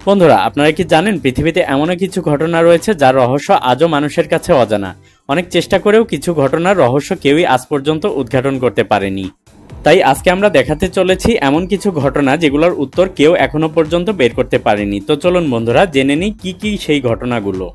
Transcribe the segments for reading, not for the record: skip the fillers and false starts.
বন্ধুরা, আপনারা কি জানেন পৃথিবীতে এমন কিছু ঘটনা রয়েছে যার রহস্য আজও মানুষের কাছে অজানা। অনেক চেষ্টা করেও কিছু ঘটনার রহস্য কেউই আজ পর্যন্ত উদ্ঘাটন করতে পারেনি। তাই আজকে আমরা দেখাতে চলেছি এমন কিছু ঘটনা যেগুলোর উত্তর কেউ এখনো পর্যন্ত বের করতে পারেনি। তো চলুন বন্ধুরা, জেনে নিই কি সেই ঘটনাগুলো।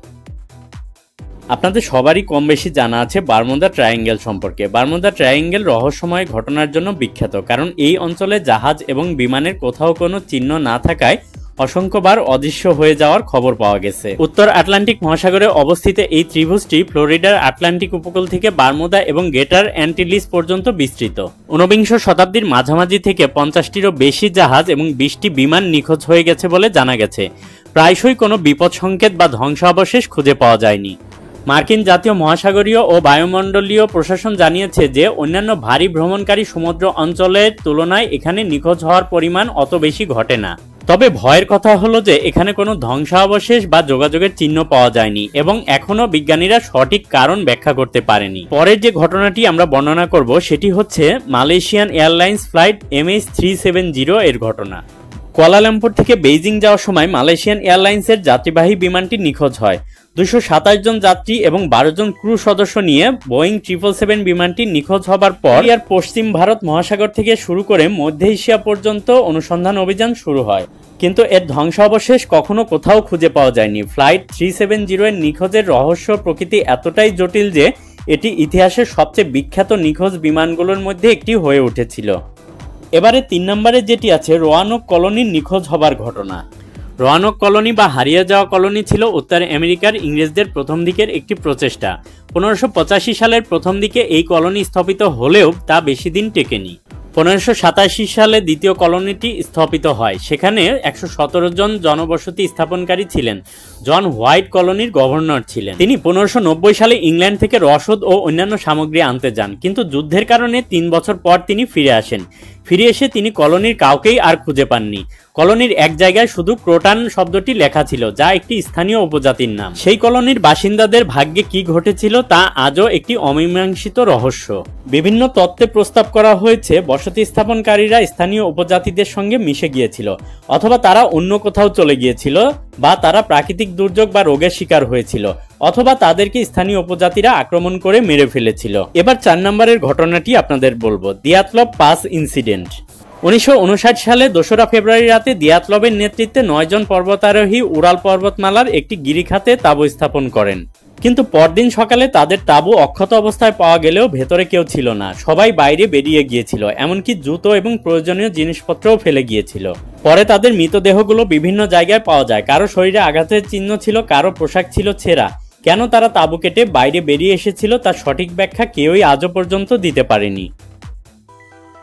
আপনাদের সবারই কম বেশি জানা আছে বারমুডা ট্রায়াঙ্গেল সম্পর্কে। বারমুডা ট্রায়াঙ্গেল রহস্যময় ঘটনার জন্য বিখ্যাত, কারণ এই অঞ্চলে জাহাজ এবং বিমানের কোথাও কোনো চিহ্ন না থাকায় অসংখ্যবার অদৃশ্য হয়ে যাওয়ার খবর পাওয়া গেছে। উত্তর আটলান্টিক মহাসাগরে অবস্থিত এই ত্রিভুজটি ফ্লোরিডার আটলান্টিক উপকূল থেকে বারমুডা এবং গ্রেটার অ্যান্টিলিস পর্যন্ত বিস্তৃত। ঊনবিংশ শতাব্দীর মাঝামাঝি থেকে 50টিরও বেশি জাহাজ এবং 20টি বিমান নিখোঁজ হয়ে গেছে বলে জানা গেছে। প্রায়শই কোনো বিপদ সংকেত বা ধ্বংসাবশেষ খুঁজে পাওয়া যায়নি। মার্কিন জাতীয় মহাসাগরীয় ও বায়ুমণ্ডলীয় প্রশাসন জানিয়েছে যে অন্যান্য ভারী ভ্রমণকারী সমুদ্র অঞ্চলের তুলনায় এখানে নিখোঁজ হওয়ার পরিমাণ অত বেশি ঘটে না। তবে ভয়ের কথা হলো যে এখানে কোনো ধ্বংসাবশেষ বা যোগাযোগের চিহ্ন পাওয়া যায়নি এবং এখনও বিজ্ঞানীরা সঠিক কারণ ব্যাখ্যা করতে পারেনি। পরের যে ঘটনাটি আমরা বর্ণনা করব সেটি হচ্ছে মালয়েশিয়ান এয়ারলাইন্স ফ্লাইট MH370 এর ঘটনা। কুয়ালালামপুর থেকে বেইজিং যাওয়ার সময় মালয়েশিয়ান এয়ারলাইন্সের যাত্রীবাহী বিমানটি নিখোঁজ হয়। 227 জন যাত্রী এবং 12 জন ক্রু সদস্য নিয়ে বোয়িং 777 বিমানটি নিখোঁজ হবার পর এর পশ্চিম ভারত মহাসাগর থেকে শুরু করে মধ্য এশিয়া পর্যন্ত অনুসন্ধান অভিযান শুরু হয়, কিন্তু এর ধ্বংসাবশেষ কখনো কোথাও খুঁজে পাওয়া যায়নি। ফ্লাইট 370 এর নিখোঁজের রহস্য প্রকৃতি এতটাই জটিল যে এটি ইতিহাসের সবচেয়ে বিখ্যাত নিখোঁজ বিমানগুলোর মধ্যে একটি হয়ে উঠেছিল। এবারে 3 নম্বরে যেটি আছে রোয়ানক কলোনির নিখোঁজ হবার ঘটনা। রোয়ানক কলোনি বা হারিয়ে যাওয়া কলোনি ছিল উত্তর আমেরিকার ইংরেজদের প্রথম দিকের একটি প্রচেষ্টা। 1585 সালের প্রথম দিকে এই কলোনি স্থাপিত হলেও তা বেশি দিন টেকেনি। 1587 সালে দ্বিতীয় কলোনিটি স্থাপিত হয়। সেখানে 117 জন জনবসতি স্থাপনকারী ছিলেন। জন হোয়াইট কলোনির গভর্নর ছিলেন। তিনি 1590 সালে ইংল্যান্ড থেকে রসদ ও অন্যান্য সামগ্রী আনতে যান, কিন্তু যুদ্ধের কারণে 3 বছর পর তিনি ফিরে আসেন। ফিরে এসে তিনি কলোনির কাউকেই আর খুঁজে পাননি। কলোনির এক জায়গায় শুধু ক্রোটান শব্দটি লেখা ছিল, যা একটি স্থানীয় উপজাতির নাম। সেই কলোনির বাসিন্দাদের ভাগ্যে কি ঘটেছিল তা আজও একটি অমীমাংসিত রহস্য। বিভিন্ন তত্ত্বে প্রস্তাব করা হয়েছে বসতি স্থাপনকারীরা স্থানীয় উপজাতিদের সঙ্গে মিশে গিয়েছিল, অথবা তারা অন্য কোথাও চলে গিয়েছিল, বা তারা প্রাকৃতিক দুর্যোগ বা রোগের শিকার হয়েছিল, অথবা তাদেরকে স্থানীয় উপজাতিরা আক্রমণ করে মেরে ফেলেছিল। এবার 4 নম্বরের ঘটনাটি আপনাদের বলবো, দিয়াতলব পাস ইনসিডেন্ট। 1959 সালে 2রা ফেব্রুয়ারি রাতে দিয়াতলবের নেতৃত্বে 9 জন পর্বতারোহী উরাল পর্বতমালার একটি গিরিখাতে তাঁবু স্থাপন করেন, কিন্তু পরদিন সকালে তাদের তাঁবু অক্ষত অবস্থায় পাওয়া গেলেও ভেতরে কেউ ছিল না। সবাই বাইরে বেরিয়ে গিয়েছিল, এমনকি জুতো এবং প্রয়োজনীয় জিনিসপত্রও ফেলে গিয়েছিল। পরে তাদের মৃতদেহগুলো বিভিন্ন জায়গায় পাওয়া যায়। কারো শরীরে আঘাতের চিহ্ন ছিল, কারো পোশাক ছিল ছেঁড়া। কেন তারা তাঁবু কেটে বাইরে বেরিয়ে এসেছিল তার সঠিক ব্যাখ্যা কেউই আজও পর্যন্ত দিতে পারেনি।